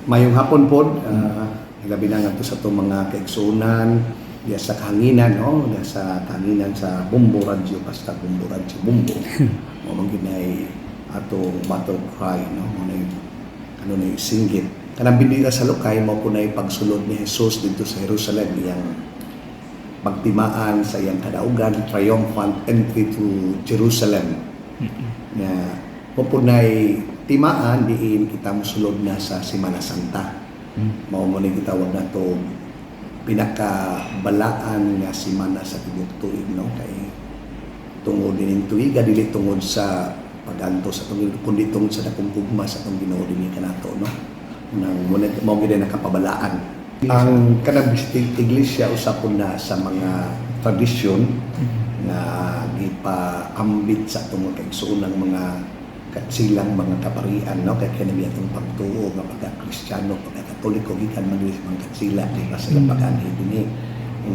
Mayong hapon po, labi na nga to sa itong mga kaigsunan, diya sa kahanginan, no? Diya sa kahanginan sa Bumbo Radyo, basta Bumbo Radyo, Bumbo. O magginay atong battle cry, no? Ano na yung singgit. Kanang bindira sa Lukay, mo po na pagsulod ni Jesus dito sa Jerusalem, iyang pagtimaan sa iyang kadaugan, triumphant entry to Jerusalem. Na mo po na timaan, diin kita musulod na sa Semana Santa. Mao mo ni gitawag na to pinakabalaan nga semana sa tibok tuig, no? Kay tungod din tuiga dili tungod sa paganto sa tungod kundi tungod sa dakong gugma sa tong Ginoo dinhi kanato, no? Nang mo gid nakapabalaan. Ang kanang iglesia usapon na sa mga tradisyon nga gipaambit sa tungod kay suunang mga silang mga kaparian, no? Kaya kanami atong pagtuo nga pagka-Kristiyano, pagka-Katoliko, gikan man mga katsila, di ba sila pag-anhi din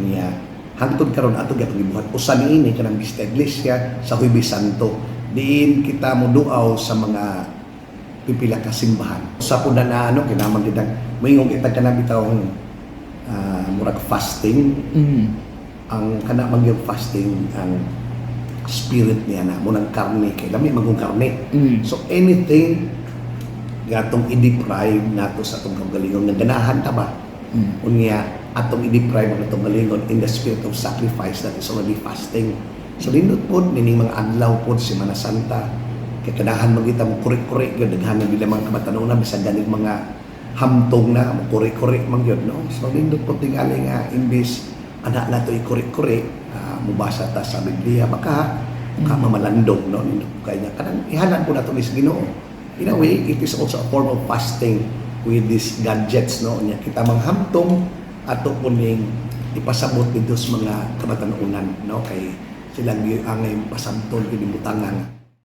niya. Hangtod karon ato gatong gibuhat usan niini kanang Vista Iglesia sa Huwebes Santo. Diin kita moduaw sa mga pipila ka simbahan. Sa pud na ano kinahanglan gid moingog kita kanang bitaw murag fasting. Ang kana man yung fasting ang spirit niya na munang karne kay lami magong karne. So anything gatong i-deprive nato sa atong kagalingon nga ganahan ta ba? Unya atong i-deprive ang atong galingon in the spirit of sacrifice that is already fasting. So lindot pod mining mga adlaw pod Semana Santa kay kanahan magita mo kuri-kuri gyud daghan bila mga kabatanon bisan ganing mga hamtong na mo kuri-kuri man gyud, no? So lindot pod tingali nga imbis ana nato i-kuri-kuri mubasa ta sa Biblia baka mamalandong, no? Kaya kanang ihanan po nato is Ginoo. In a way, it is also a form of fasting with these gadgets, no? Nya kita manghamtong ato kuning ipasabot dito sa mga kabatanunan, no? Kay silang ang pasabton kini butangan.